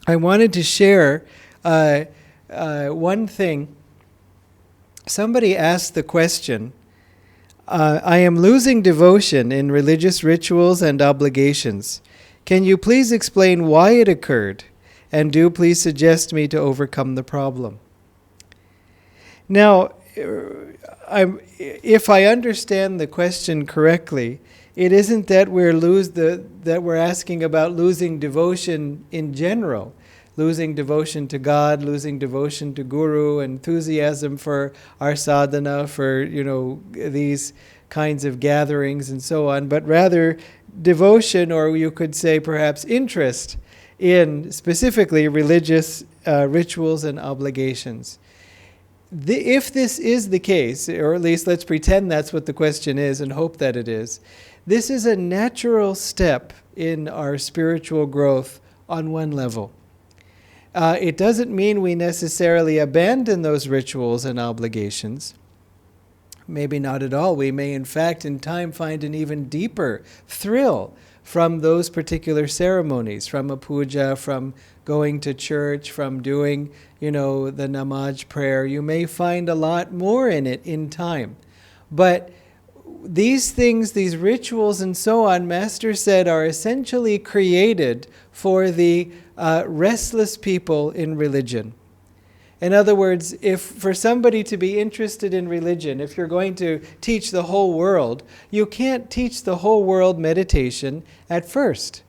I wanted to share one thing. Somebody asked the question, I am losing devotion in religious rituals and obligations. Can you please explain why it occurred? And do please suggest me to overcome the problem. Now, if I understand the question correctly, it isn't that we're asking about losing devotion in general, losing devotion to God, losing devotion to Guru, enthusiasm for our sadhana, for these kinds of gatherings and so on, but rather devotion, or you could say perhaps interest, in specifically religious rituals and obligations. If this is the case, or at least let's pretend that's what the question is and hope that it is, this is a natural step in our spiritual growth on one level. It doesn't mean we necessarily abandon those rituals and obligations. Maybe not at all. We may, in fact, in time find an even deeper thrill from those particular ceremonies, from a puja, from going to church, from doing, the namaz prayer. You may find a lot more in it in time. But these things, these rituals and so on, Master said, are essentially created for the restless people in religion. In other words, if for somebody to be interested in religion, if you're going to teach the whole world, you can't teach the whole world meditation at first.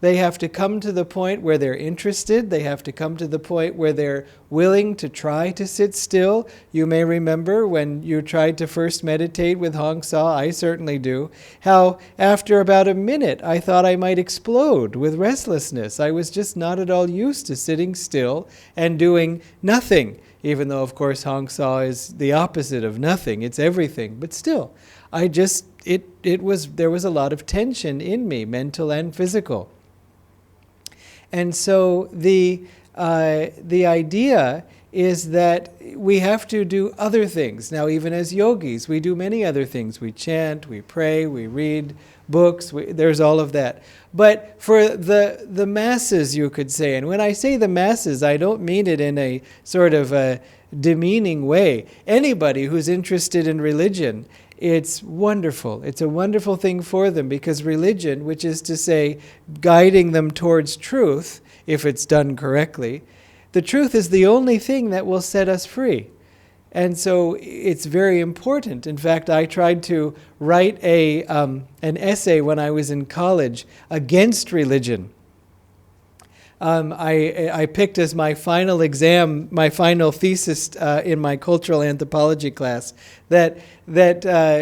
They have to come to the point where they're interested. They have to come to the point where they're willing to try to sit still. You may remember when you tried to first meditate with Hong Sa, I certainly do, how after about a minute I thought I might explode with restlessness. I was just not at all used to sitting still and doing nothing, even though, of course, Hong Sa is the opposite of nothing. It's everything. But still, there was a lot of tension in me, mental and physical. And so the idea is that we have to do other things. Now, even as yogis, we do many other things. We chant, we pray, we read books, there's all of that. But for the masses, you could say, and when I say the masses, I don't mean it in a sort of a demeaning way. Anybody who's interested in religion, it's wonderful. It's a wonderful thing for them, because religion, which is to say guiding them towards truth, if it's done correctly, the truth is the only thing that will set us free. And so it's very important. In fact, I tried to write an essay when I was in college against religion. I picked as my final exam, my final thesis in my cultural anthropology class, that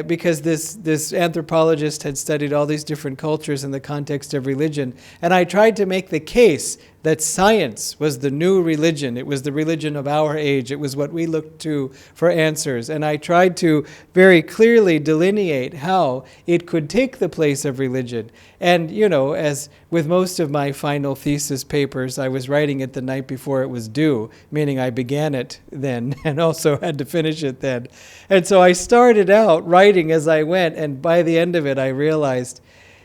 because this anthropologist had studied all these different cultures in the context of religion, and I tried to make the case that science was the new religion. It was the religion of our age. It was what we looked to for answers. And I tried to very clearly delineate how it could take the place of religion. And, as with most of my final thesis papers, I was writing it the night before it was due, meaning I began it then and also had to finish it then. And so I started out writing as I went, and by the end of it, I realized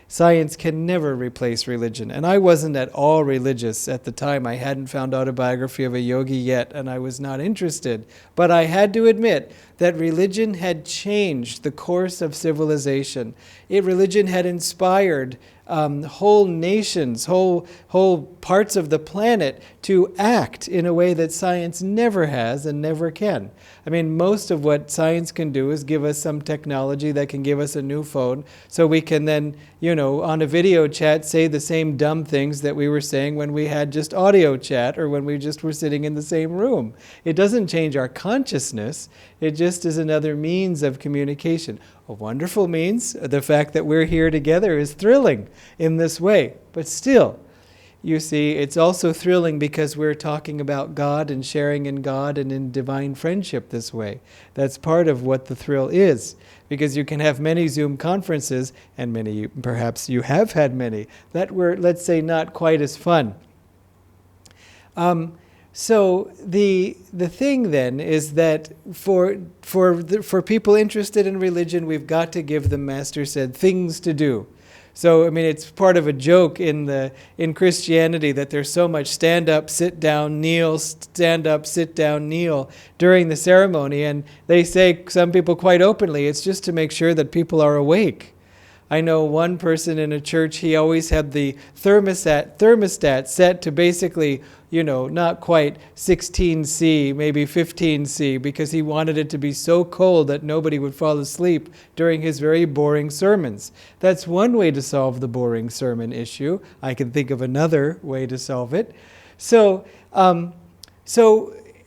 science can never replace religion. And I wasn't at all religious at the time. I hadn't found Autobiography of a Yogi yet, and I was not interested. But I had to admit that religion had changed the course of civilization. Religion had inspired whole nations, whole parts of the planet to act in a way that science never has and never can. I mean, most of what science can do is give us some technology that can give us a new phone, so we can then, on a video chat say the same dumb things that we were saying when we had just audio chat or when we just were sitting in the same room. It doesn't change our consciousness. It just is another means of communication. A wonderful means. The fact that we're here together is thrilling in this way. But still, you see, it's also thrilling because we're talking about God and sharing in God and in divine friendship this way. That's part of what the thrill is. Because you can have many Zoom conferences, and perhaps you have had many, that were, let's say, not quite as fun. So the thing then is that for people interested in religion, we've got to give them, Master said, things to do. So, I mean, it's part of a joke in Christianity that there's so much stand up, sit down, kneel, stand up, sit down, kneel during the ceremony. And they say, some people quite openly, it's just to make sure that people are awake. I know one person in a church, he always had the thermostat set to basically, not quite 16°C, maybe 15°C, because he wanted it to be so cold that nobody would fall asleep during his very boring sermons. That's one way to solve the boring sermon issue. I can think of another way to solve it. So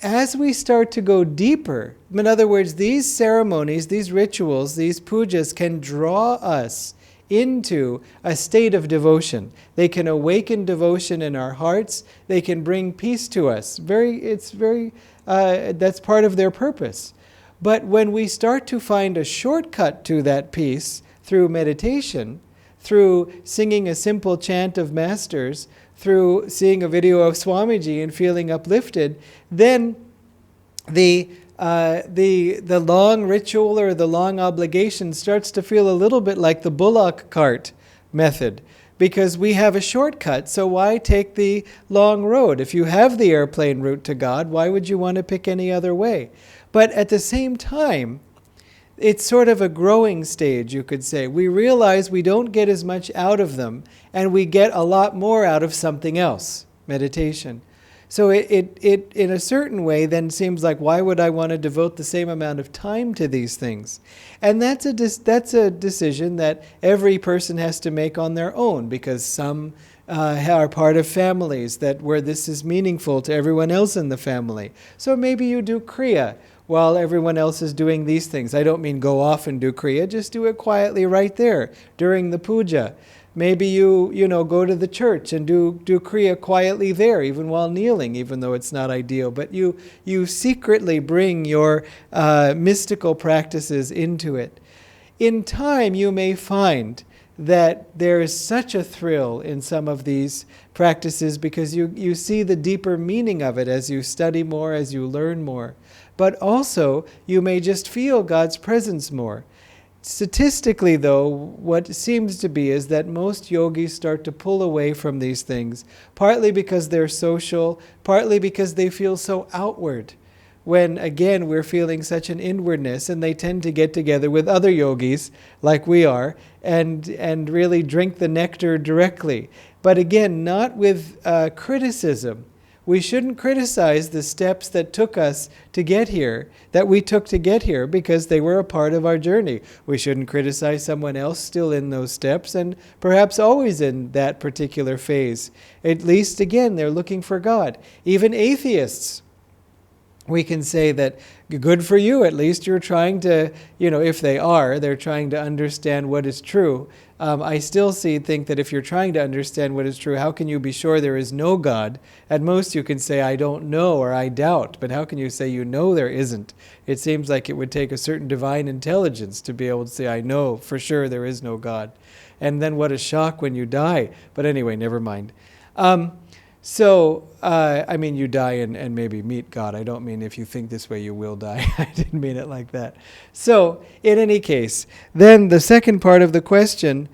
as we start to go deeper, in other words, these ceremonies, these rituals, these pujas can draw us into a state of devotion. They can awaken devotion in our hearts. They can bring peace to us. That's part of their purpose. But when we start to find a shortcut to that peace through meditation, through singing a simple chant of masters, through seeing a video of Swamiji and feeling uplifted, then the long ritual or the long obligation starts to feel a little bit like the bullock cart method, because we have a shortcut. So why take the long road? If you have the airplane route to God, why would you want to pick any other way? But at the same time, it's sort of a growing stage, you could say. We realize we don't get as much out of them, and we get a lot more out of something else, meditation. So it in a certain way then seems like, why would I want to devote the same amount of time to these things? And that's a decision that every person has to make on their own, because some are part of families where this is meaningful to everyone else in the family. So maybe you do Kriya while everyone else is doing these things. I don't mean go off and do Kriya, just do it quietly right there during the puja. Maybe you go to the church and do Kriya quietly there, even while kneeling, even though it's not ideal. But you secretly bring your mystical practices into it. In time, you may find that there is such a thrill in some of these practices, because you see the deeper meaning of it as you study more, as you learn more. But also, you may just feel God's presence more. Statistically, though, what seems to be is that most yogis start to pull away from these things, partly because they're social, partly because they feel so outward, when, again, we're feeling such an inwardness, and they tend to get together with other yogis, like we are, and really drink the nectar directly. But again, not with criticism. We shouldn't criticize the steps that took us to get here, that we took to get here, because they were a part of our journey. We shouldn't criticize someone else still in those steps, and perhaps always in that particular phase. At least, again, they're looking for God. Even atheists, we can say that, good for you, at least you're trying to, if they're trying to understand what is true. I still think that if you're trying to understand what is true, how can you be sure there is no God? At most you can say, I don't know, or I doubt, but how can you say you know there isn't? It seems like it would take a certain divine intelligence to be able to say, I know for sure there is no God. And then what a shock when you die. But anyway, never mind. You die and maybe meet God. I don't mean if you think this way you will die. I didn't mean it like that. So, in any case, then the second part of the question,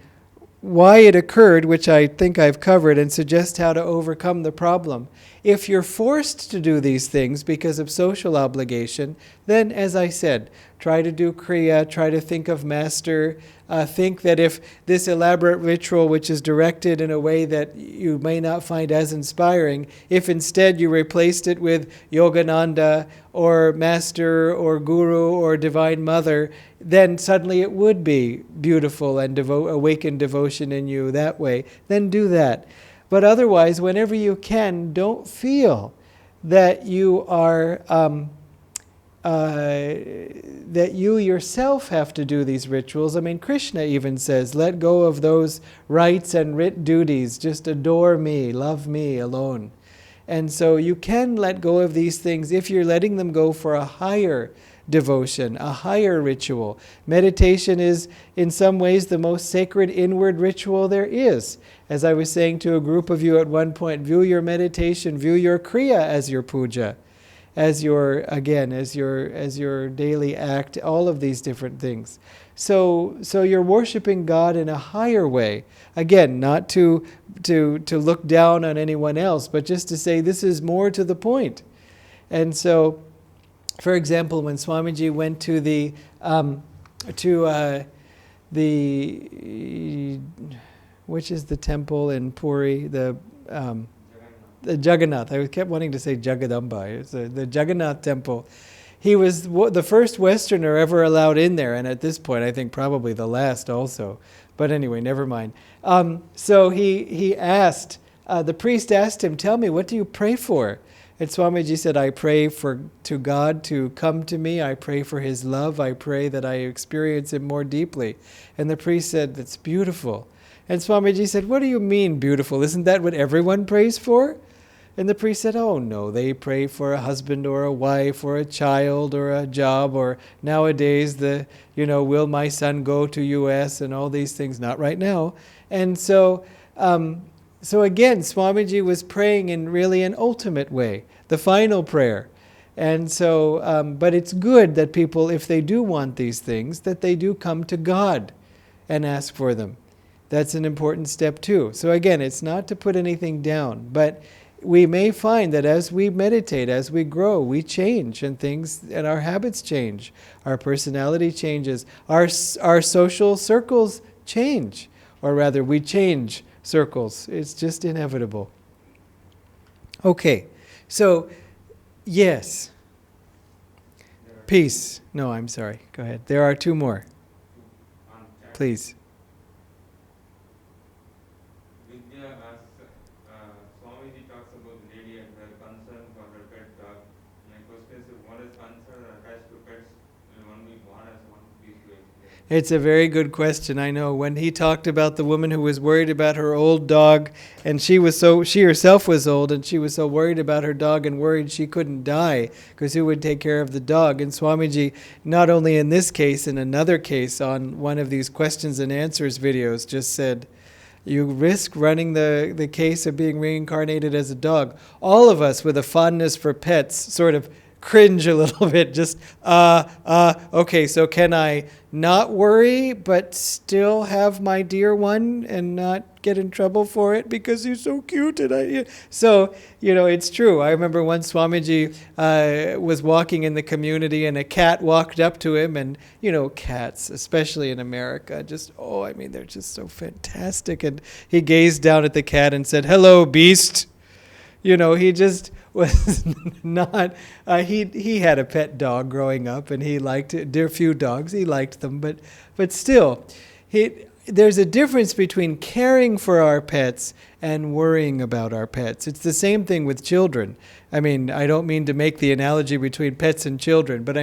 why it occurred, which I think I've covered, and suggest how to overcome the problem. If you're forced to do these things because of social obligation, then, as I said, try to do Kriya, try to think of Master, think that if this elaborate ritual, which is directed in a way that you may not find as inspiring, if instead you replaced it with Yogananda or Master or Guru or Divine Mother, then suddenly it would be beautiful and awaken devotion in you that way. Then do that. But otherwise, whenever you can, don't feel that you are that you yourself have to do these rituals. I mean, Krishna even says, let go of those rites and writ duties. Just adore me, love me alone. And so you can let go of these things if you're letting them go for a higher devotion, a higher ritual. Meditation is, in some ways, the most sacred inward ritual there is. As I was saying to a group of you at one point, view your meditation, view your Kriya as your puja. as your daily act, all of these different things. So you're worshiping God in a higher way. Again, not to look down on anyone else, but just to say this is more to the point. And so, for example, when Swamiji went to the which is the temple in Puri, the Jagannath. I kept wanting to say Jagadamba. It's the Jagannath temple. He was the first Westerner ever allowed in there, and at this point, I think probably the last also. But anyway, never mind. So he asked, the priest asked him, "Tell me, what do you pray for?" And Swamiji said, "I pray to God to come to me. I pray for His love. I pray that I experience Him more deeply." And the priest said, "That's beautiful." And Swamiji said, "What do you mean beautiful? Isn't that what everyone prays for?" And the priest said, "Oh no, they pray for a husband or a wife or a child or a job, or nowadays will my son go to US and all these things, not right now." And so again, Swamiji was praying in really an ultimate way, the final prayer. And so, but it's good that people, if they do want these things, that they do come to God and ask for them. That's an important step too. So again, it's not to put anything down, but we may find that as we meditate, as we grow, we change and our habits change. Our personality changes. Our social circles change. Or rather, we change circles. It's just inevitable. Okay, so, yes. Peace. No, I'm sorry. Go ahead. There are two more. Please. Swamiji talks about the lady and her concern for her pet dog. My question is, if one is concerned or attached to pets, will one be born as one? Please do explain. It's a very good question. I know when he talked about the woman who was worried about her old dog, and she herself was old, and she was so worried about her dog and worried she couldn't die because who would take care of the dog? And Swamiji, not only in this case, in another case on one of these questions and answers videos, just said, you risk running the case of being reincarnated as a dog. All of us with a fondness for pets sort of cringe a little bit, just, okay, so can I not worry but still have my dear one and not get in trouble for it because he's so cute? And so, it's true. I remember once Swamiji was walking in the community and a cat walked up to him, and, cats, especially in America, they're just so fantastic. And he gazed down at the cat and said, "Hello, beast." He just was not, he had a pet dog growing up and he liked it. There are few dogs, he liked them, but still, there's a difference between caring for our pets and worrying about our pets. It's the same thing with children. I don't mean to make the analogy between pets and children, but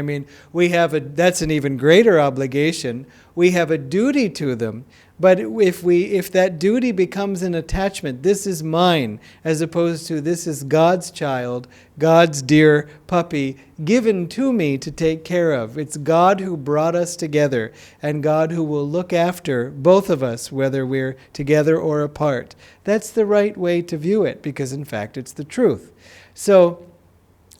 that's an even greater obligation. We have a duty to them. But if that duty becomes an attachment, this is mine, as opposed to this is God's child, God's dear puppy, given to me to take care of. It's God who brought us together, and God who will look after both of us, whether we're together or apart. That's the right way to view it, because in fact it's the truth. So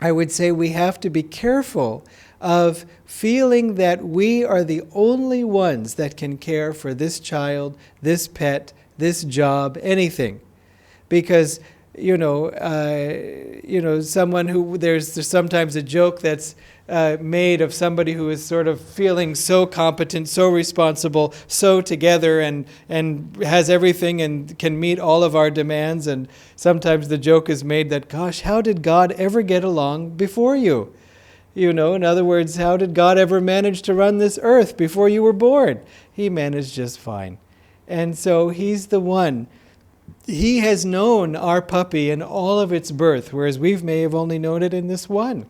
I would say we have to be careful of feeling that we are the only ones that can care for this child, this pet, this job, anything. Because, someone who, there's sometimes a joke that's made of somebody who is sort of feeling so competent, so responsible, so together, and has everything and can meet all of our demands. And sometimes the joke is made that, gosh, how did God ever get along before you? In other words, how did God ever manage to run this earth before you were born? He managed just fine. And so He's the one. He has known our puppy in all of its birth, whereas we may have only known it in this one.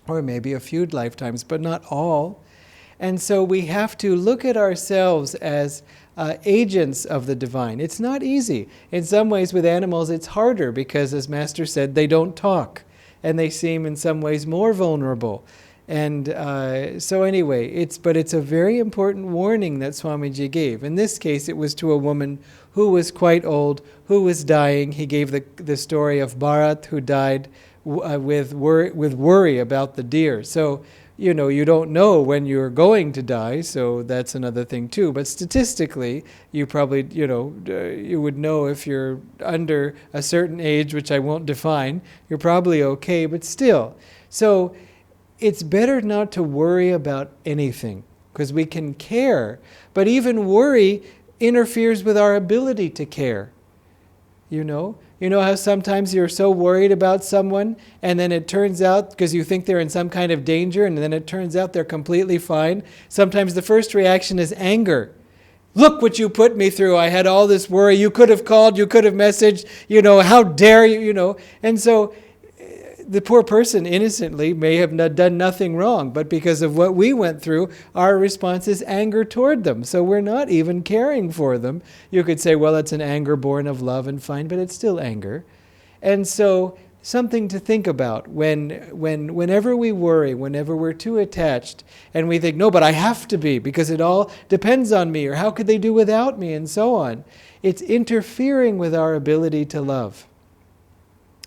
Or maybe a few lifetimes, but not all. And so we have to look at ourselves as agents of the divine. It's not easy. In some ways with animals it's harder because, as Master said, they don't talk. And they seem in some ways more vulnerable. And so anyway, it's a very important warning that Swamiji gave. In this case, it was to a woman who was quite old, who was dying. He gave the story of Bharat, who died with worry about the deer. So, you don't know when you're going to die, so that's another thing too. But statistically, you probably, you would know if you're under a certain age, which I won't define, you're probably okay, but still. So it's better not to worry about anything, because we can care, but even worry interferes with our ability to care. You know how sometimes you're so worried about someone, and then it turns out, because you think they're in some kind of danger, and then it turns out they're completely fine. Sometimes the first reaction is anger. Look what you put me through. I had all this worry. You could have called, you could have messaged, how dare you, And so the poor person innocently may have done nothing wrong, but because of what we went through, our response is anger toward them. So we're not even caring for them. You could say, well, it's an anger born of love and fine, but it's still anger. And so something to think about whenever we worry, whenever we're too attached, and we think, no, but I have to be because it all depends on me, or how could they do without me, and so on. It's interfering with our ability to love.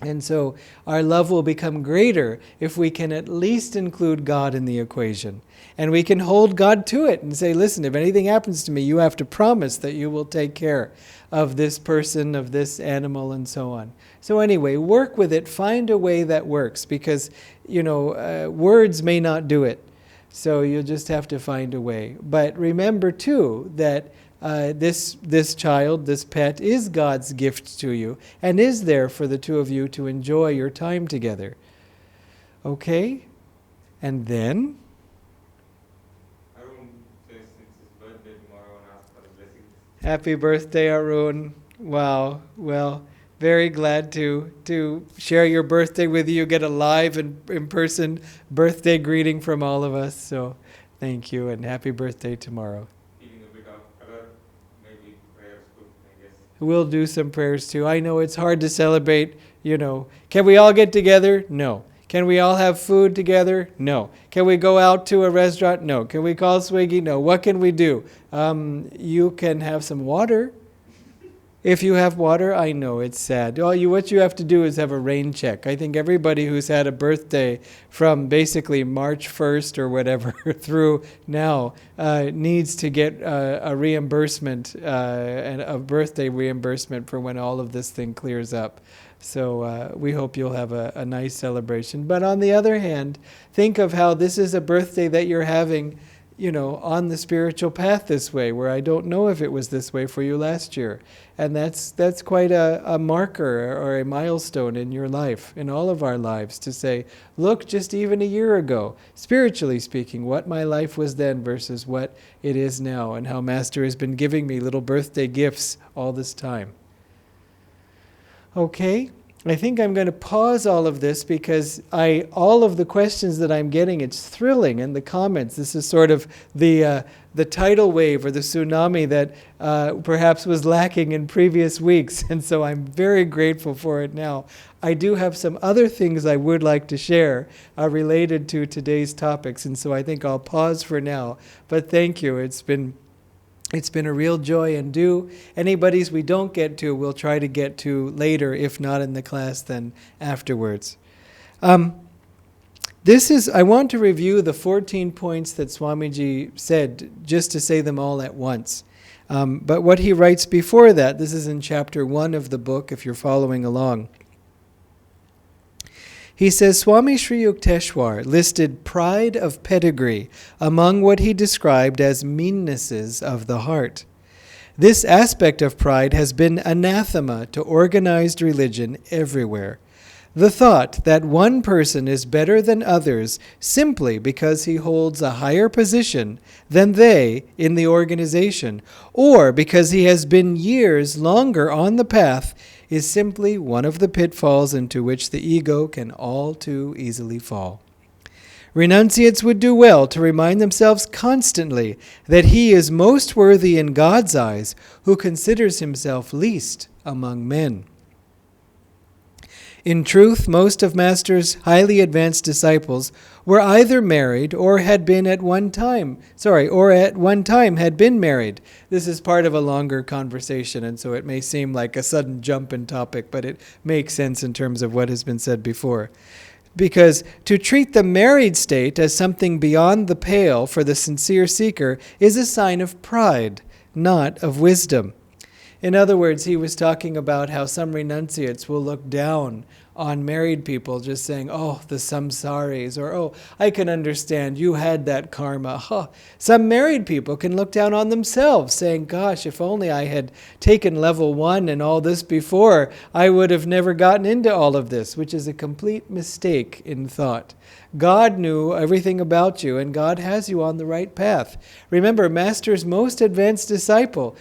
And so our love will become greater if we can at least include God in the equation. And we can hold God to it and say, listen, if anything happens to me, you have to promise that you will take care of this person, of this animal, and so on. So anyway, work with it. Find a way that works, because, words may not do it. So you'll just have to find a way. But remember, too, that this child, this pet, is God's gift to you and is there for the two of you to enjoy your time together. Okay? And then? Arun says it's his birthday tomorrow and asks for the blessings. Happy birthday, Arun. Wow. Well, very glad to share your birthday with you, get a live and in-person birthday greeting from all of us. So thank you, and happy birthday tomorrow. We'll do some prayers too. I know it's hard to celebrate, Can we all get together? No. Can we all have food together? No. Can we go out to a restaurant? No. Can we call Swiggy? No. What can we do? You can have some water. If you have water, I know it's sad. What you have to do is have a rain check. I think everybody who's had a birthday from basically March 1st or whatever through now needs to get a reimbursement, and a birthday reimbursement for when all of this thing clears up. So we hope you'll have a nice celebration. But on the other hand, think of how this is a birthday that you're having, on the spiritual path this way, where I don't know if it was this way for you last year. And that's quite a marker or a milestone in your life, in all of our lives, to say, look, just even a year ago, spiritually speaking, what my life was then versus what it is now, and how Master has been giving me little birthday gifts all this time. Okay? I think I'm going to pause all of this because all of the questions that I'm getting, it's thrilling, and the comments. This is sort of the tidal wave or the tsunami that perhaps was lacking in previous weeks, and so I'm very grateful for it now. I do have some other things I would like to share related to today's topics, and so I think I'll pause for now. But thank you. It's been a real joy, and anybody's we don't get to, we'll try to get to later, if not in the class, then afterwards. I want to review the 14 points that Swamiji said, just to say them all at once. But what he writes before that, this is in chapter 1 of the book, if you're following along. He says, Swami Sri Yukteswar listed pride of pedigree among what he described as meannesses of the heart. This aspect of pride has been anathema to organized religion everywhere. The thought that one person is better than others simply because he holds a higher position than they in the organization, or because he has been years longer on the path, is simply one of the pitfalls into which the ego can all too easily fall. Renunciates would do well to remind themselves constantly that he is most worthy in God's eyes who considers himself least among men. In truth, most of Master's highly advanced disciples were either married or had been at one time, had been married. This is part of a longer conversation, and so it may seem like a sudden jump in topic, but it makes sense in terms of what has been said before. Because to treat the married state as something beyond the pale for the sincere seeker is a sign of pride, not of wisdom. In other words, he was talking about how some renunciates will look down on married people, just saying, oh, the samsaris, or oh, I can understand, you had that karma. Huh. Some married people can look down on themselves, saying, gosh, if only I had taken level 1 and all this before, I would have never gotten into all of this, which is a complete mistake in thought. God knew everything about you, and God has you on the right path. Remember, Master's most advanced disciple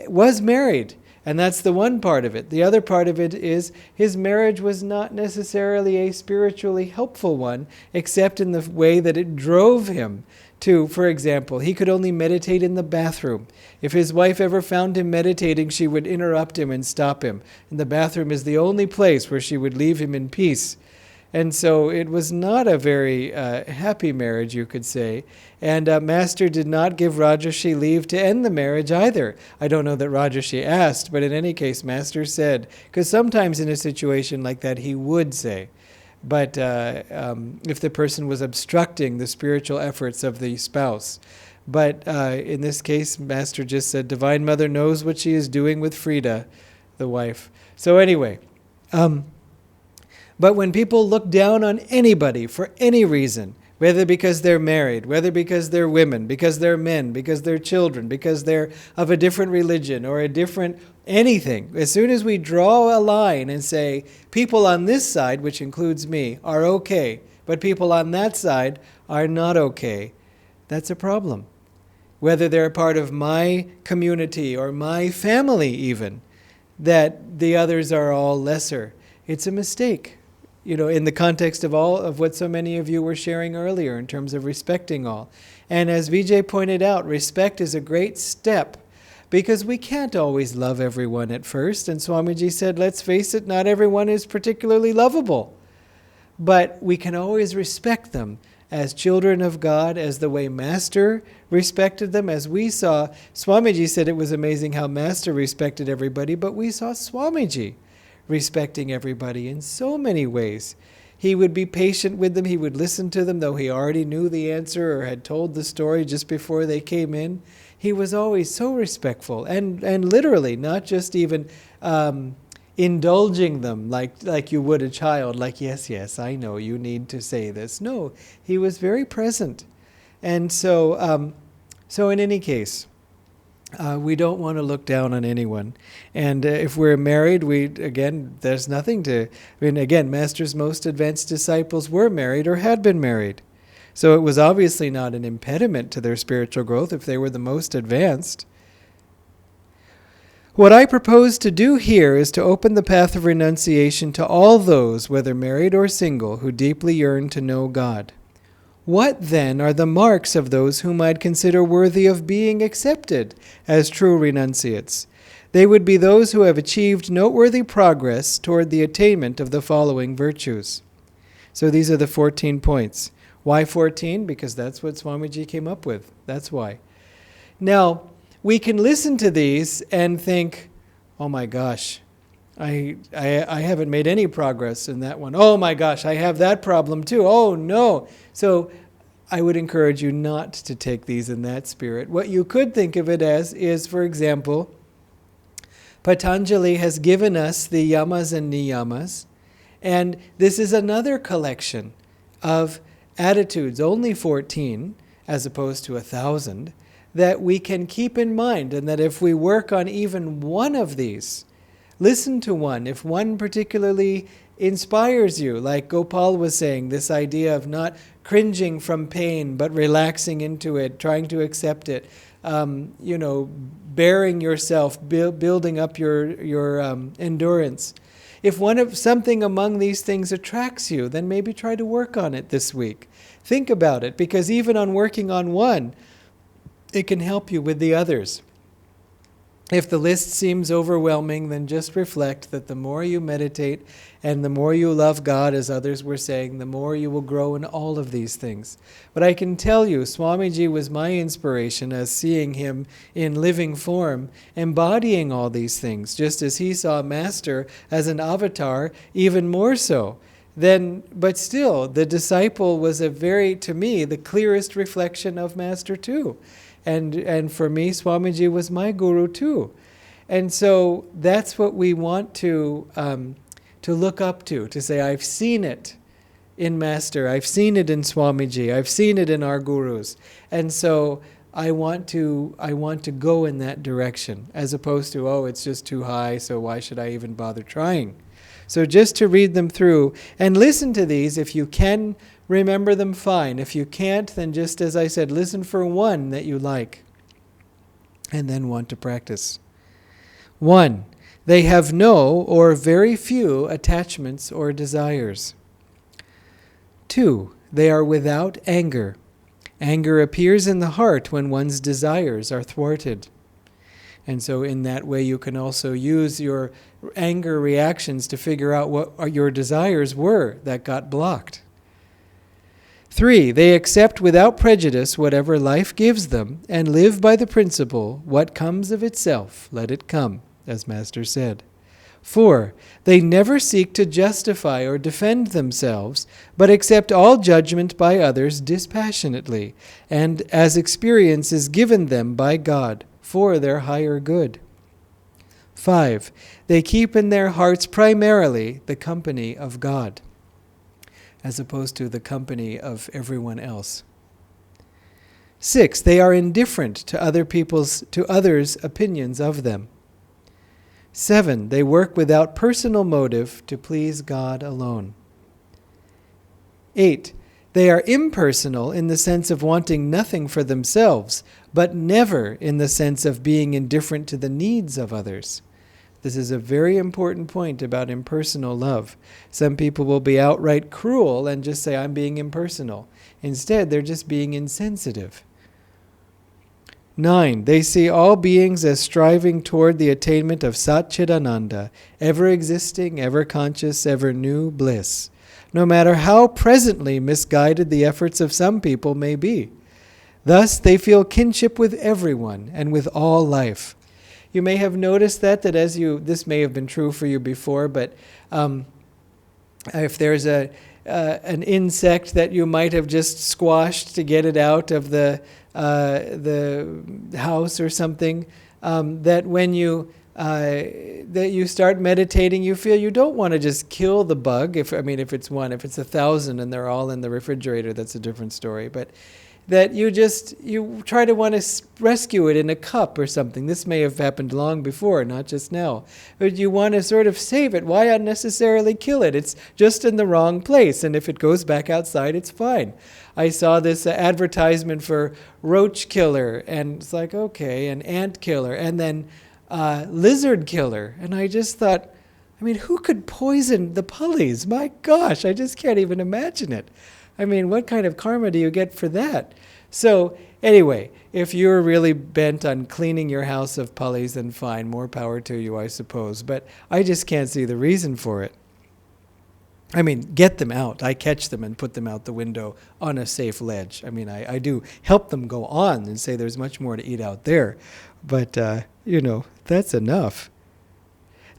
was married. And that's the one part of it. The other part of it is his marriage was not necessarily a spiritually helpful one, except in the way that it drove him to, for example, he could only meditate in the bathroom. If his wife ever found him meditating, she would interrupt him and stop him. And the bathroom is the only place where she would leave him in peace. And so it was not a very happy marriage, you could say. And Master did not give Rajarshi leave to end the marriage either. I don't know that Rajarshi asked, but in any case, Master said, because sometimes in a situation like that, he would say. But if the person was obstructing the spiritual efforts of the spouse. But in this case, Master just said, Divine Mother knows what she is doing with Frida, the wife. So anyway, but when people look down on anybody for any reason, whether because they're married, whether because they're women, because they're men, because they're children, because they're of a different religion or a different anything, as soon as we draw a line and say, people on this side, which includes me, are okay, but people on that side are not okay, that's a problem. Whether they're part of my community or my family even, that the others are all lesser, it's a mistake. In the context of all of what so many of you were sharing earlier in terms of respecting all. And as Vijay pointed out, respect is a great step because we can't always love everyone at first. And Swamiji said, let's face it, not everyone is particularly lovable. But we can always respect them as children of God, as the way Master respected them, as we saw. Swamiji said it was amazing how Master respected everybody, but we saw Swamiji respecting everybody in so many ways. He would be patient with them. He would listen to them, though he already knew the answer or had told the story just before they came in. He was always so respectful and literally, not just even indulging them like you would a child, like, yes, I know you need to say this. No, he was very present. And so in any case, we don't want to look down on anyone. And if we're married, there's nothing to... Master's most advanced disciples were married or had been married. So it was obviously not an impediment to their spiritual growth if they were the most advanced. What I propose to do here is to open the path of renunciation to all those, whether married or single, who deeply yearn to know God. What, then, are the marks of those whom I'd consider worthy of being accepted as true renunciates? They would be those who have achieved noteworthy progress toward the attainment of the following virtues. So these are the 14 points. Why 14? Because that's what Swamiji came up with. That's why. Now, we can listen to these and think, oh my gosh, I haven't made any progress in that one. Oh my gosh, I have that problem too. Oh no. So I would encourage you not to take these in that spirit. What you could think of it as is, for example, Patanjali has given us the yamas and niyamas, and this is another collection of attitudes, only 14 as opposed to 1,000, that we can keep in mind, and that if we work on even one of these, listen to one. If one particularly inspires you, like Gopal was saying, this idea of not cringing from pain, but relaxing into it, trying to accept it, bearing yourself, building up your endurance. If something among these things attracts you, then maybe try to work on it this week. Think about it, because even on working on one, it can help you with the others. If the list seems overwhelming, then just reflect that the more you meditate and the more you love God, as others were saying, the more you will grow in all of these things. But I can tell you, Swamiji was my inspiration as seeing him in living form, embodying all these things, just as he saw Master as an avatar, even more so. But still, the disciple was to me, the clearest reflection of Master too. And for me, Swamiji was my guru too. And so that's what we want to look up to say, I've seen it in Master, I've seen it in Swamiji, I've seen it in our gurus. And so I want to go in that direction, as opposed to, oh, it's just too high, so why should I even bother trying? So just to read them through and listen to these. If you can remember them, fine. If you can't, then just as I said, listen for one that you like and then want to practice. 1, they have no or very few attachments or desires. 2, they are without anger. Anger appears in the heart when one's desires are thwarted. And so in that way you can also use your anger reactions to figure out what your desires were that got blocked. 3, they accept without prejudice whatever life gives them and live by the principle, what comes of itself, let it come, as Master said. 4, they never seek to justify or defend themselves, but accept all judgment by others dispassionately, and as experience is given them by God for their higher good. 5, they keep in their hearts primarily the company of God, as opposed to the company of everyone else. 6, they are indifferent to others' opinions of them. 7, they work without personal motive to please God alone. 8, they are impersonal in the sense of wanting nothing for themselves, but never in the sense of being indifferent to the needs of others. This is a very important point about impersonal love. Some people will be outright cruel and just say, I'm being impersonal. Instead, they're just being insensitive. 9, they see all beings as striving toward the attainment of Satchidananda, ever existing, ever conscious, ever new bliss, no matter how presently misguided the efforts of some people may be. Thus, they feel kinship with everyone and with all life. You may have noticed that this may have been true for you before, but if there's an insect that you might have just squashed to get it out of the house or something, that when you start meditating, you feel you don't want to just kill the bug. If it's one, if it's 1,000 and they're all in the refrigerator, that's a different story. But that you try to want to rescue it in a cup or something. This may have happened long before, not just now. But you want to sort of save it. Why unnecessarily kill it? It's just in the wrong place, and if it goes back outside, it's fine. I saw this advertisement for roach killer, and it's like, okay, an ant killer, and then lizard killer. And I just thought, who could poison the pulleys? My gosh, I just can't even imagine it. What kind of karma do you get for that? So anyway, if you're really bent on cleaning your house of pulleys, then fine, more power to you, I suppose. But I just can't see the reason for it. Get them out. I catch them and put them out the window on a safe ledge. I do help them go on and say there's much more to eat out there. But, that's enough.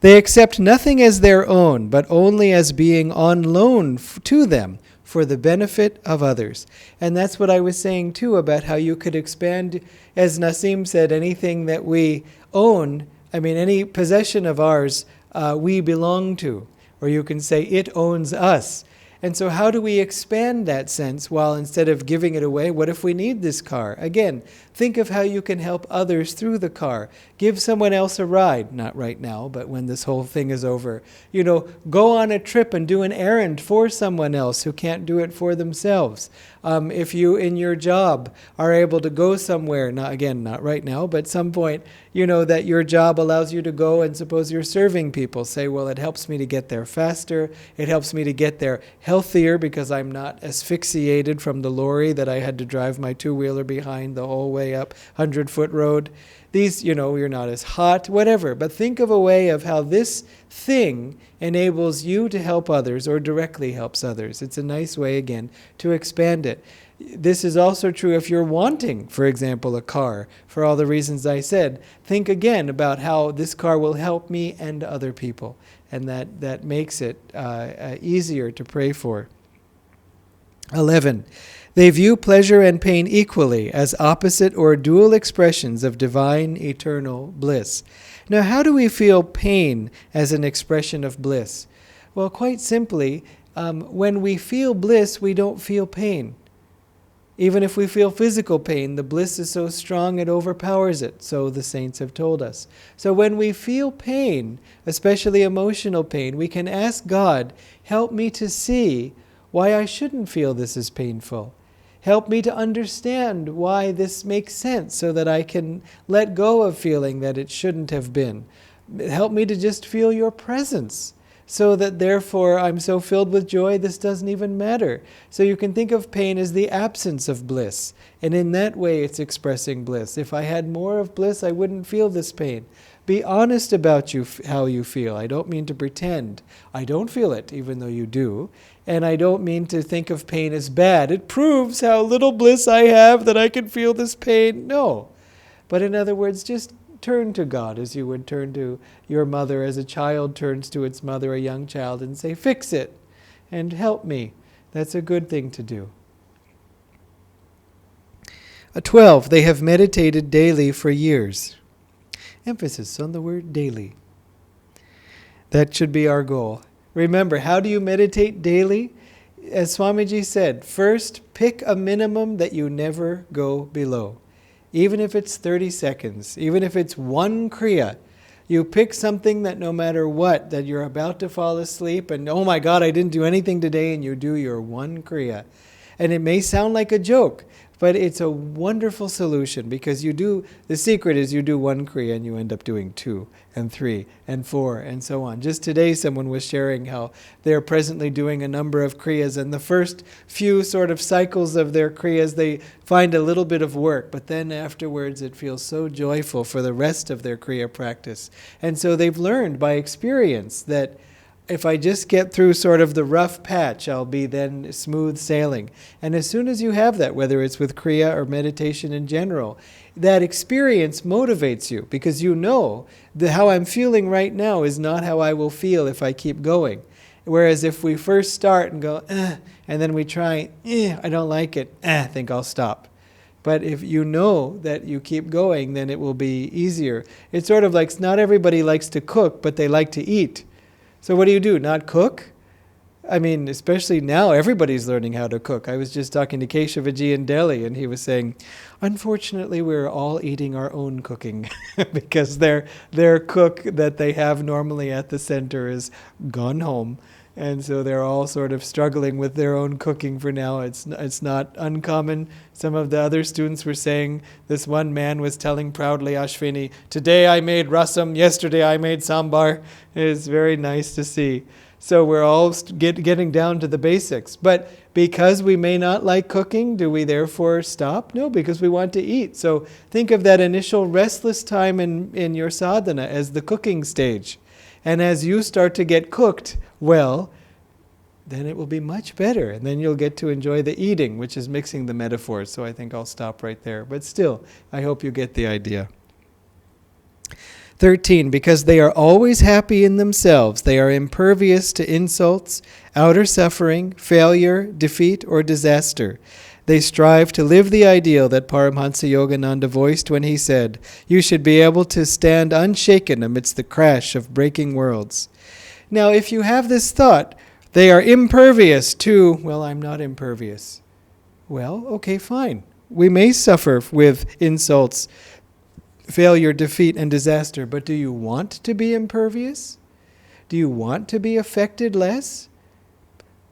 They accept nothing as their own, but only as being on loan to them, for the benefit of others. And that's what I was saying too about how you could expand, as Nassim said, anything that we own, any possession of ours, we belong to. Or you can say it owns us. And so how do we expand that sense? Well, instead of giving it away, what if we need this car? Again, think of how you can help others through the car. Give someone else a ride. Not right now, but when this whole thing is over. Go on a trip and do an errand for someone else who can't do it for themselves. If you, in your job, are able to go somewhere, not right now, but some point, that your job allows you to go, and suppose you're serving people. Say, well, it helps me to get there faster. It helps me to get there healthier because I'm not asphyxiated from the lorry that I had to drive my two-wheeler behind the whole way up 100-foot road. These, you're not as hot, whatever. But think of a way of how this thing enables you to help others or directly helps others. It's a nice way, again, to expand it. This is also true if you're wanting, for example, a car, for all the reasons I said. Think again about how this car will help me and other people. And that makes it easier to pray for. 11. They view pleasure and pain equally as opposite or dual expressions of divine eternal bliss. Now, how do we feel pain as an expression of bliss? Well, quite simply, when we feel bliss, we don't feel pain. Even if we feel physical pain, the bliss is so strong it overpowers it, so the saints have told us. So when we feel pain, especially emotional pain, we can ask God, help me to see why I shouldn't feel this is painful. Help me to understand why this makes sense so that I can let go of feeling that it shouldn't have been. Help me to just feel your presence so that therefore I'm so filled with joy this doesn't even matter. So you can think of pain as the absence of bliss. And in that way it's expressing bliss. If I had more of bliss, I wouldn't feel this pain. Be honest about how you feel. I don't mean to pretend. I don't feel it, even though you do. And I don't mean to think of pain as bad. It proves how little bliss I have that I can feel this pain. No. But in other words, just turn to God as you would turn to your mother as a child turns to its mother, a young child, and say, fix it and help me. That's a good thing to do. 12. They have meditated daily for years. Emphasis on the word daily. That should be our goal. Remember, how do you meditate daily? As Swamiji said, first pick a minimum that you never go below. Even if it's 30 seconds, even if it's one kriya, you pick something that no matter what, that you're about to fall asleep and, oh my God, I didn't do anything today, and you do your one kriya. And it may sound like a joke, but it's a wonderful solution because the secret is you do one kriya and you end up doing 2 and 3 and 4 and so on. Just today someone was sharing how they're presently doing a number of kriyas, and the first few sort of cycles of their kriyas they find a little bit of work, but then afterwards it feels so joyful for the rest of their kriya practice. And so they've learned by experience that if I just get through sort of the rough patch, I'll be then smooth sailing. And as soon as you have that, whether it's with Kriya or meditation in general, that experience motivates you because you know that how I'm feeling right now is not how I will feel if I keep going. Whereas if we first start and go, and then we try, I don't like it, I think I'll stop. But if you know that you keep going, then it will be easier. It's sort of like not everybody likes to cook, but they like to eat. So what do? Not cook? I mean, especially now, everybody's learning how to cook. I was just talking to Keshavaji in Delhi, and he was saying, unfortunately, we're all eating our own cooking because their cook that they have normally at the center is gone home. And so they're all sort of struggling with their own cooking for now. It's not uncommon. Some of the other students were saying, this one man was telling proudly, Ashwini, today I made rasam, yesterday I made sambar. It's very nice to see. So we're all getting down to the basics. But because we may not like cooking, do we therefore stop? No, because we want to eat. So think of that initial restless time in your sadhana as the cooking stage. And as you start to get cooked well, then it will be much better. And then you'll get to enjoy the eating, which is mixing the metaphors. So I think I'll stop right there. But still, I hope you get the idea. 13, because they are always happy in themselves, they are impervious to insults, outer suffering, failure, defeat, or disaster. They strive to live the ideal that Paramhansa Yogananda voiced when he said, you should be able to stand unshaken amidst the crash of breaking worlds. Now, if you have this thought, they are impervious to, well, I'm not impervious. Well, okay, fine. We may suffer with insults, failure, defeat, and disaster, but do you want to be impervious? Do you want to be affected less?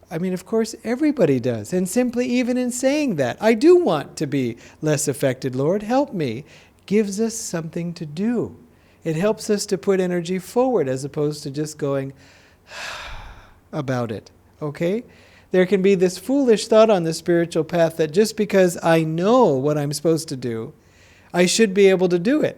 I mean, of course, everybody does. And simply even in saying that, I do want to be less affected, Lord, help me, gives us something to do. It helps us to put energy forward as opposed to just going about it, okay? There can be this foolish thought on the spiritual path that just because I know what I'm supposed to do, I should be able to do it.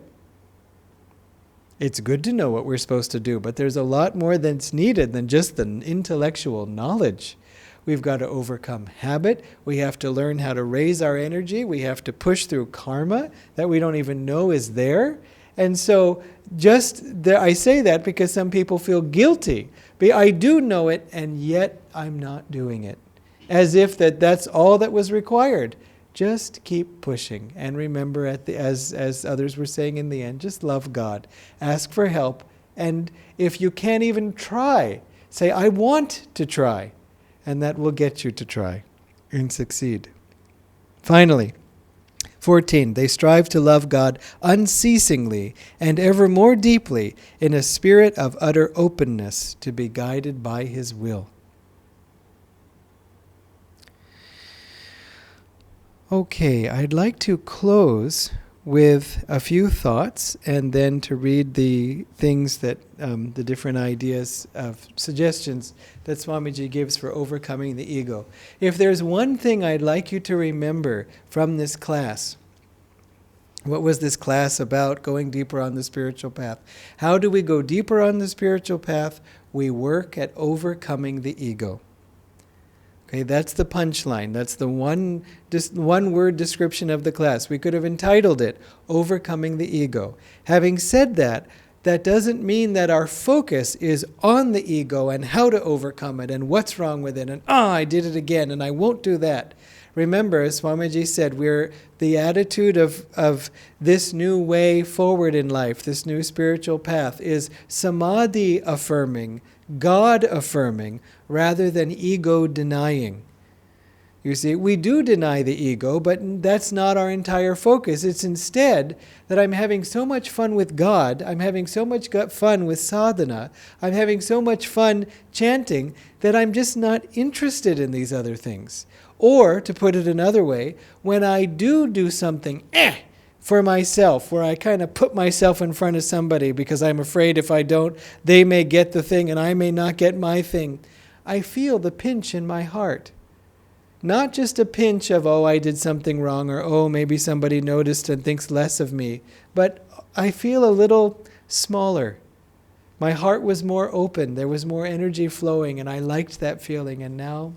It's good to know what we're supposed to do, but there's a lot more that's needed than just the intellectual knowledge. We've got to overcome habit. We have to learn how to raise our energy. We have to push through karma that we don't even know is there. And so I say that because some people feel guilty. But I do know it, and yet I'm not doing it. As if that's all that was required. Just keep pushing. And remember, as others were saying in the end, just love God. Ask for help. And if you can't even try, say, I want to try. And that will get you to try and succeed. Finally, 14, they strive to love God unceasingly and ever more deeply in a spirit of utter openness to be guided by His will. Okay, I'd like to close with a few thoughts and then to read the things that, the different ideas of suggestions that Swamiji gives for overcoming the ego. If there's one thing I'd like you to remember from this class, what was this class about? Going deeper on the spiritual path. How do we go deeper on the spiritual path? We work at overcoming the ego. Okay, that's the punchline. That's the one-word description of the class. We could have entitled it, Overcoming the Ego. Having said that, that doesn't mean that our focus is on the ego and how to overcome it and what's wrong with it and, I did it again and I won't do that. Remember, as Swamiji said, the attitude of this new way forward in life, this new spiritual path, is samadhi affirming, God affirming, rather than ego denying. You see, we do deny the ego, but that's not our entire focus. It's instead that I'm having so much fun with God, I'm having so much fun with sadhana, I'm having so much fun chanting that I'm just not interested in these other things. Or, to put it another way, when I do something for myself, where I kind of put myself in front of somebody because I'm afraid if I don't, they may get the thing and I may not get my thing, I feel the pinch in my heart. Not just a pinch of, I did something wrong, or, maybe somebody noticed and thinks less of me, but I feel a little smaller. My heart was more open, there was more energy flowing, and I liked that feeling, and now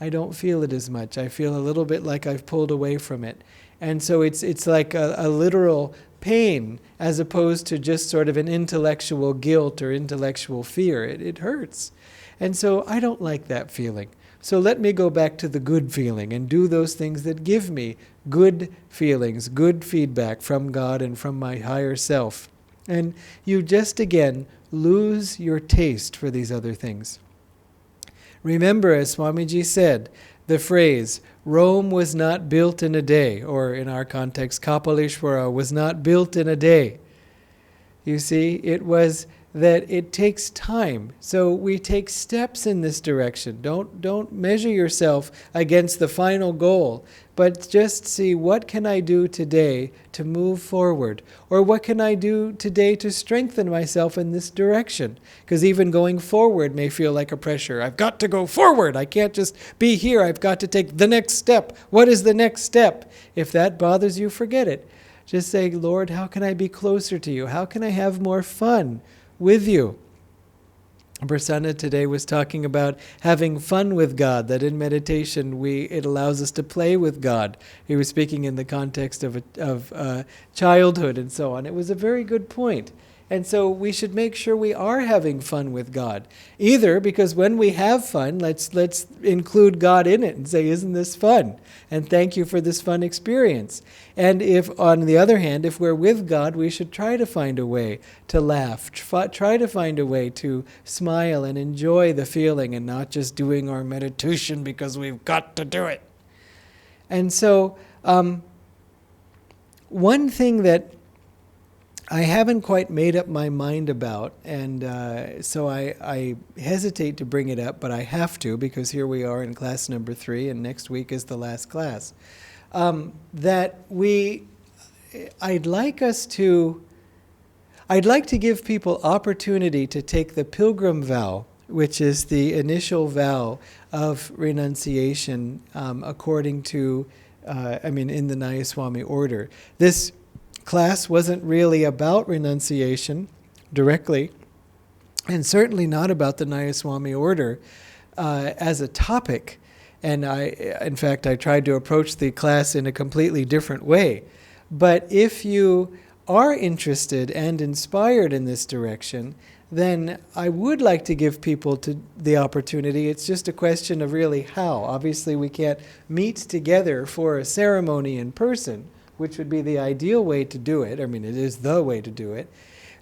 I don't feel it as much. I feel a little bit like I've pulled away from it. And so it's like a literal pain as opposed to just sort of an intellectual guilt or intellectual fear. It hurts. And so I don't like that feeling. So let me go back to the good feeling and do those things that give me good feelings, good feedback from God and from my higher self. And you just again lose your taste for these other things. Remember, as Swamiji said, the phrase, Rome was not built in a day, or in our context, Kapaleshwara was not built in a day. You see, it was that it takes time. So we take steps in this direction. Don't measure yourself against the final goal, but just see, what can I do today to move forward? Or what can I do today to strengthen myself in this direction? Because even going forward may feel like a pressure. I've got to go forward. I can't just be here. I've got to take the next step. What is the next step? If that bothers you, forget it. Just say, Lord, how can I be closer to you? How can I have more fun with you? Prasanna today was talking about having fun with God, that in meditation it allows us to play with God. He was speaking in the context of childhood and so on. It was a very good point. And so we should make sure we are having fun with God. Either because when we have fun, let's include God in it and say, isn't this fun? And thank you for this fun experience. And if, on the other hand, if we're with God, we should try to find a way to laugh, try to find a way to smile and enjoy the feeling and not just doing our meditation because we've got to do it. And so, one thing that I haven't quite made up my mind about, and so I hesitate to bring it up, but I have to, because here we are in class number 3, and next week is the last class. I'd like to give people opportunity to take the Pilgrim Vow, which is the initial vow of renunciation according to, in the Nayaswami order. This class wasn't really about renunciation, directly, and certainly not about the Nayaswami order as a topic. And in fact, I tried to approach the class in a completely different way. But if you are interested and inspired in this direction, then I would like to give people the opportunity. It's just a question of really how. Obviously, we can't meet together for a ceremony in person, which would be the ideal way to do it. I mean, it is the way to do it.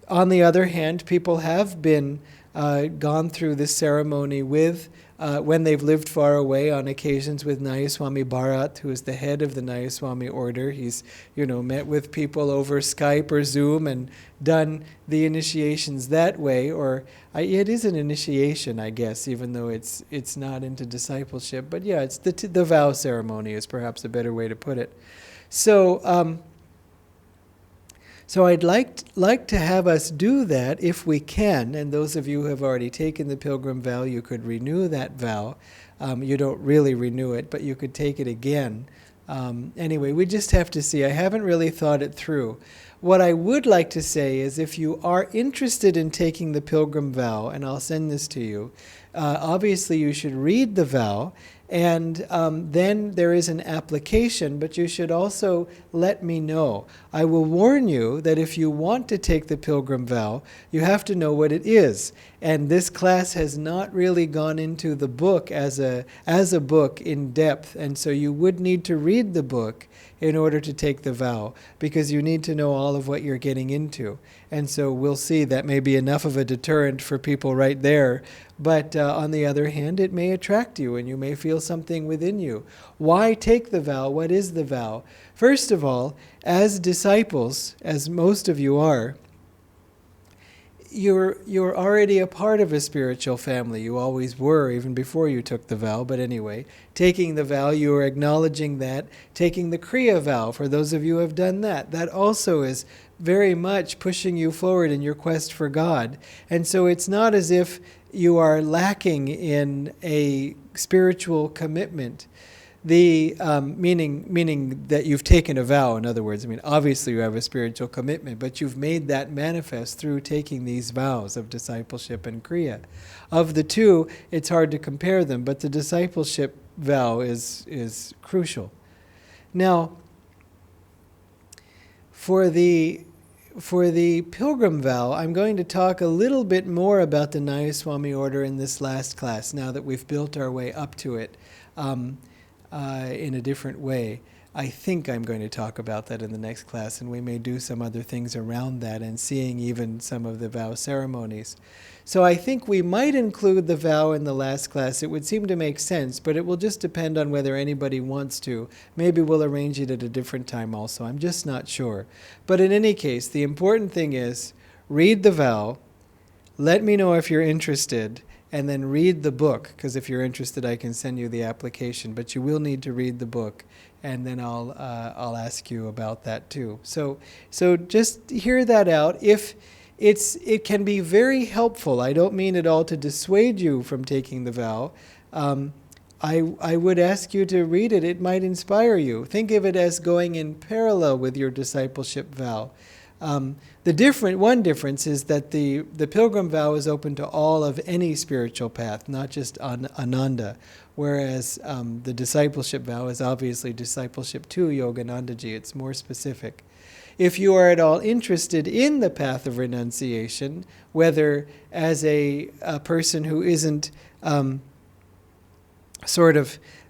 On the other hand, people have been gone through this ceremony with, when they've lived far away, on occasions with Nayaswami Bharat, who is the head of the Nayaswami order. He's, met with people over Skype or Zoom and done the initiations that way. Or it is an initiation, I guess, even though it's not into discipleship. But yeah, it's the vow ceremony is perhaps a better way to put it. So I'd like to have us do that if we can, and those of you who have already taken the Pilgrim Vow, you could renew that vow. You don't really renew it, but you could take it again. Anyway, we just have to see. I haven't really thought it through. What I would like to say is if you are interested in taking the Pilgrim Vow, and I'll send this to you, obviously you should read the vow, and then there is an application, but you should also let me know. I will warn you that if you want to take the Pilgrim Vow, you have to know what it is. And this class has not really gone into the book as a book in depth, and so you would need to read the book in order to take the vow, because you need to know all of what you're getting into. And so we'll see, that may be enough of a deterrent for people right there. But on the other hand, it may attract you, and you may feel something within you. Why take the vow? What is the vow? First of all, as disciples, as most of you are, you're already a part of a spiritual family. You always were, even before you took the vow. But anyway, taking the vow, you are acknowledging that. Taking the Kriya vow, for those of you who have done that, that also is very much pushing you forward in your quest for God. And so it's not as if you are lacking in a spiritual commitment. The meaning that you've taken a vow, in other words. I mean, obviously you have a spiritual commitment, but you've made that manifest through taking these vows of discipleship and Kriya. Of the two, it's hard to compare them, but the discipleship vow is crucial. Now, for the Pilgrim Vow, I'm going to talk a little bit more about the Nayaswami order in this last class, now that we've built our way up to it in a different way. I think I'm going to talk about that in the next class, and we may do some other things around that and seeing even some of the vow ceremonies. So I think we might include the vow in the last class. It would seem to make sense, but it will just depend on whether anybody wants to. Maybe we'll arrange it at a different time also. I'm just not sure. But in any case, the important thing is read the vow, let me know if you're interested, and then read the book, because if you're interested, I can send you the application. But you will need to read the book, and then I'll ask you about that too. So just hear that out. It can be very helpful. I don't mean at all to dissuade you from taking the vow. I would ask you to read it. It might inspire you. Think of it as going in parallel with your discipleship vow. One difference is that the Pilgrim Vow is open to all of any spiritual path, not just Ananda, whereas the discipleship vow is obviously discipleship to Yoganandaji. It's more specific. If you are at all interested in the path of renunciation, whether as a person who isn't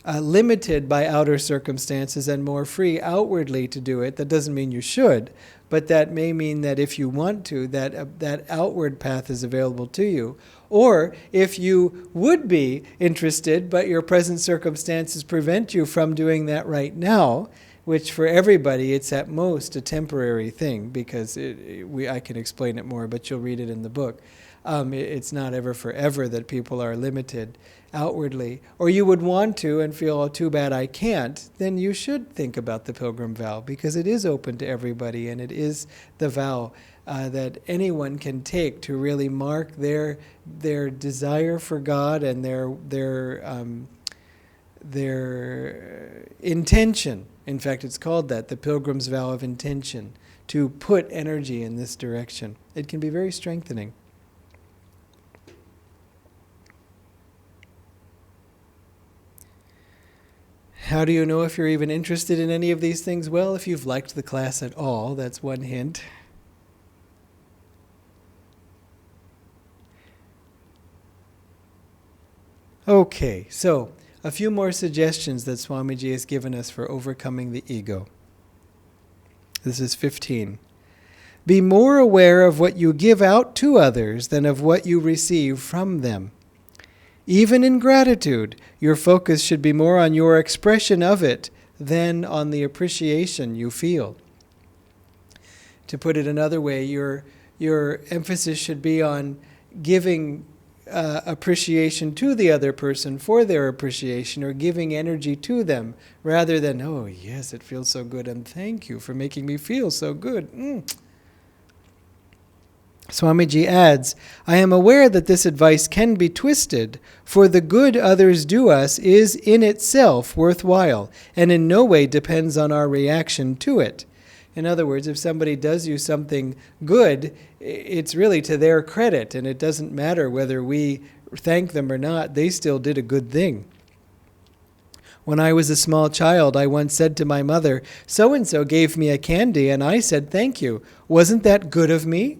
limited by outer circumstances and more free outwardly to do it, that doesn't mean you should, but that may mean that if you want to, that outward path is available to you. Or if you would be interested, but your present circumstances prevent you from doing that right now, which for everybody it's at most a temporary thing, because I can explain it more, but you'll read it in the book. It's not ever forever that people are limited outwardly. Or you would want to and feel, oh, too bad I can't, then you should think about the Pilgrim Vow, because it is open to everybody, and it is the vow that anyone can take to really mark their desire for God and their intention. In fact, it's called that, the Pilgrim's Vow of Intention, to put energy in this direction. It can be very strengthening. How do you know if you're even interested in any of these things? Well, if you've liked the class at all, that's one hint. Okay, so a few more suggestions that Swamiji has given us for overcoming the ego. This is 15. Be more aware of what you give out to others than of what you receive from them. Even in gratitude, your focus should be more on your expression of it than on the appreciation you feel. To put it another way, your emphasis should be on giving appreciation to the other person for their appreciation, or giving energy to them, rather than, oh yes, it feels so good and thank you for making me feel so good. Swamiji adds, I am aware that this advice can be twisted, for the good others do us is in itself worthwhile, and in no way depends on our reaction to it. In other words, if somebody does you something good, it's really to their credit, and it doesn't matter whether we thank them or not, they still did a good thing. When I was a small child, I once said to my mother, so-and-so gave me a candy, and I said thank you. Wasn't that good of me?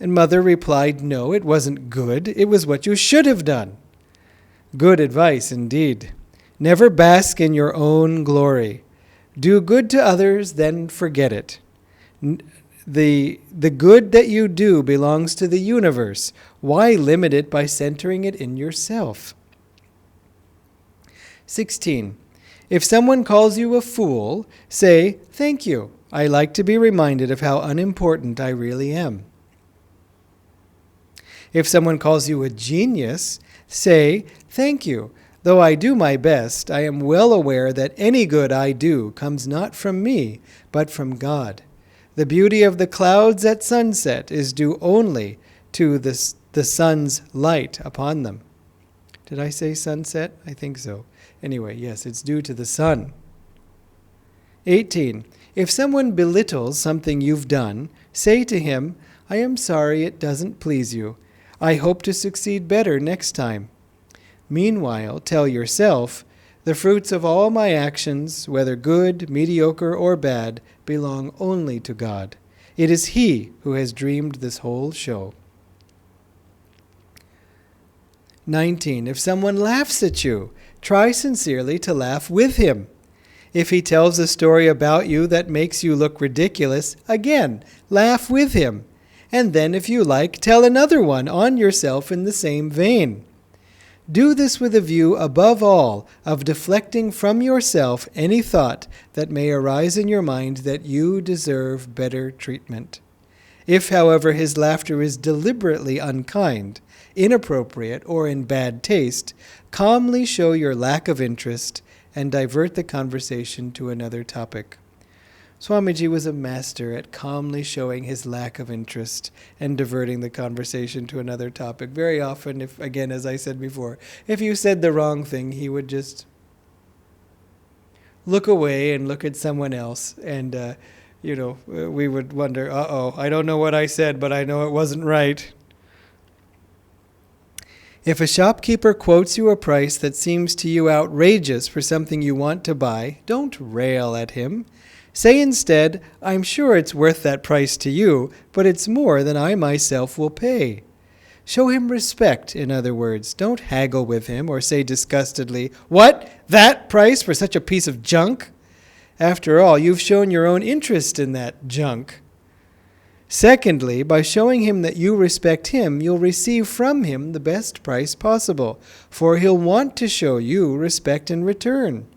And Mother replied, no, it wasn't good. It was what you should have done. Good advice indeed. Never bask in your own glory. Do good to others, then forget it. The good that you do belongs to the universe. Why limit it by centering it in yourself? 16. If someone calls you a fool, say, thank you. I like to be reminded of how unimportant I really am. If someone calls you a genius, say, thank you. Though I do my best, I am well aware that any good I do comes not from me, but from God. The beauty of the clouds at sunset is due only to the sun's light upon them. Did I say sunset? I think so. Anyway, yes, it's due to the sun. 18. If someone belittles something you've done, say to him, I am sorry it doesn't please you. I hope to succeed better next time. Meanwhile, tell yourself, the fruits of all my actions, whether good, mediocre, or bad, belong only to God. It is He who has dreamed this whole show. 19. If someone laughs at you, try sincerely to laugh with him. If he tells a story about you that makes you look ridiculous, again, laugh with him. And then, if you like, tell another one on yourself in the same vein. Do this with a view, above all, of deflecting from yourself any thought that may arise in your mind that you deserve better treatment. If, however, his laughter is deliberately unkind, inappropriate, or in bad taste, calmly show your lack of interest and divert the conversation to another topic. Swamiji was a master at calmly showing his lack of interest and diverting the conversation to another topic. Very often, if, again, as I said before, if you said the wrong thing, he would just look away and look at someone else. And, we would wonder, I don't know what I said, but I know it wasn't right. If a shopkeeper quotes you a price that seems to you outrageous for something you want to buy, don't rail at him. Say instead, I'm sure it's worth that price to you, but it's more than I myself will pay. Show him respect, in other words. Don't haggle with him or say disgustedly, what? That price for such a piece of junk? After all, you've shown your own interest in that junk. Secondly, by showing him that you respect him, you'll receive from him the best price possible, for he'll want to show you respect in return.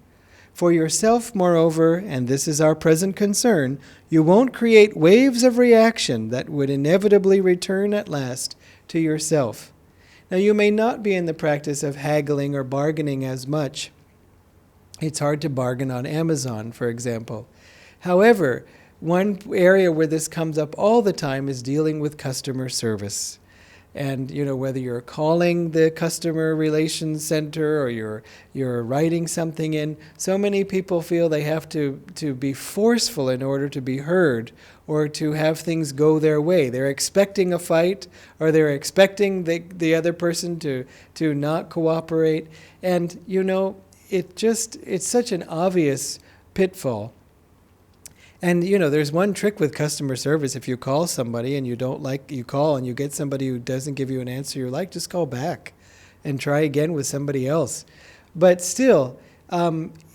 For yourself, moreover, and this is our present concern, you won't create waves of reaction that would inevitably return at last to yourself. Now, you may not be in the practice of haggling or bargaining as much. It's hard to bargain on Amazon, for example. However, one area where this comes up all the time is dealing with customer service. And whether you're calling the customer relations center or you're writing something in, so many people feel they have to be forceful in order to be heard or to have things go their way. They're expecting a fight, or they're expecting the other person to not cooperate. And it's such an obvious pitfall. And there's one trick with customer service. If you call somebody and you call and you get somebody who doesn't give you an answer you like, just call back and try again with somebody else. But still,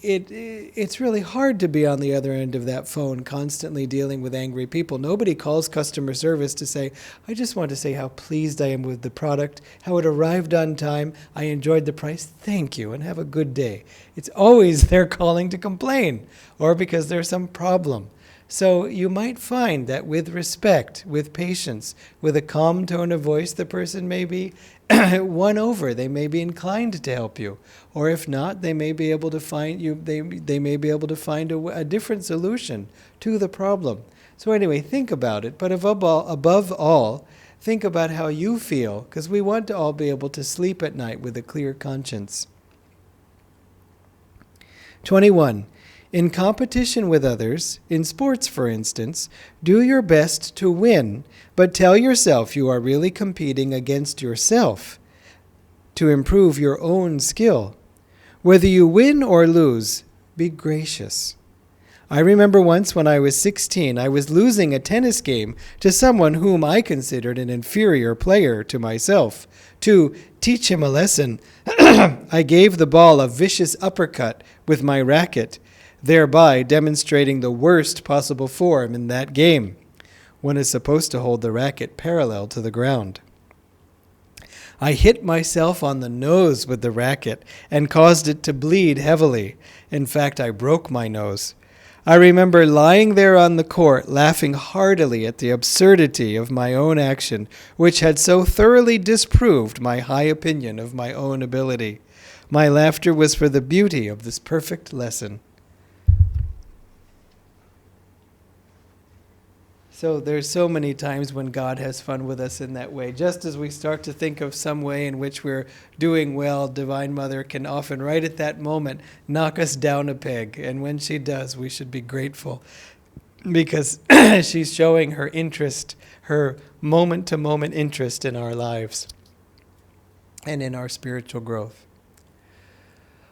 it's really hard to be on the other end of that phone constantly dealing with angry people. Nobody calls customer service to say, I just want to say how pleased I am with the product, how it arrived on time, I enjoyed the price, thank you, and have a good day. It's always they're calling to complain or because there's some problem. So you might find that with respect, with patience, with a calm tone of voice, the person may be won over. They may be inclined to help you, or if not, they may be able to find you. They may be able to find a different solution to the problem. So anyway, think about it. But above all, think about how you feel, because we want to all be able to sleep at night with a clear conscience. 21. In competition with others, in sports for instance, do your best to win, but tell yourself you are really competing against yourself to improve your own skill. Whether you win or lose, be gracious. I remember once when I was 16, I was losing a tennis game to someone whom I considered an inferior player to myself. To teach him a lesson, I gave the ball a vicious uppercut with my racket, thereby demonstrating the worst possible form in that game. One is supposed to hold the racket parallel to the ground. I hit myself on the nose with the racket and caused it to bleed heavily. In fact, I broke my nose. I remember lying there on the court, laughing heartily at the absurdity of my own action, which had so thoroughly disproved my high opinion of my own ability. My laughter was for the beauty of this perfect lesson. So there's so many times when God has fun with us in that way. Just as we start to think of some way in which we're doing well, Divine Mother can often, right at that moment, knock us down a peg. And when she does, we should be grateful because she's showing her interest, her moment-to-moment interest in our lives and in our spiritual growth.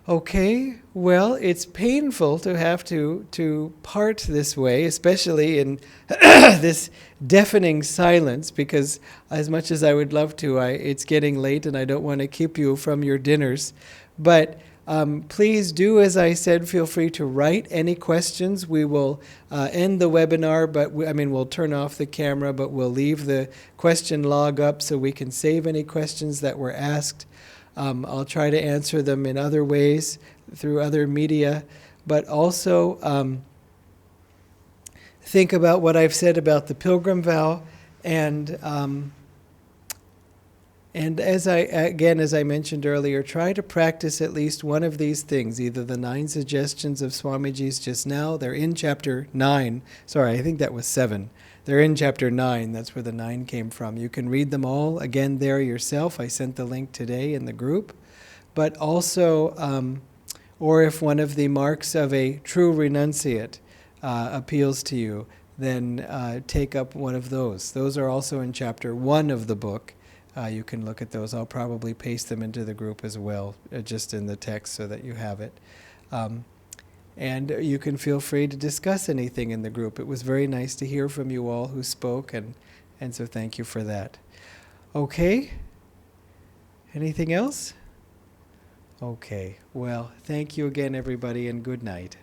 Okay, well, it's painful to have to part this way, especially in this deafening silence, because as much as I would love to, it's getting late and I don't want to keep you from your dinners. But please do, as I said, feel free to write any questions. We will end the webinar, but we'll turn off the camera, but we'll leave the question log up so we can save any questions that were asked. I'll try to answer them in other ways, through other media, but also think about what I've said about the Pilgrim Vow, and as I mentioned earlier, try to practice at least one of these things, either the 9 suggestions of Swamiji's just now. They're in chapter 9. Sorry, I think that was 7. They're in chapter 9. That's where the 9 came from. You can read them all again there yourself. I sent the link today in the group. But also, or if one of the marks of a true renunciate appeals to you, then take up one of those. Those are also in chapter 1 of the book. You can look at those. I'll probably paste them into the group as well, just in the text so that you have it. And you can feel free to discuss anything in the group. It was very nice to hear from you all who spoke, and so thank you for that. Okay? Anything else? Okay. Well, thank you again, everybody, and good night.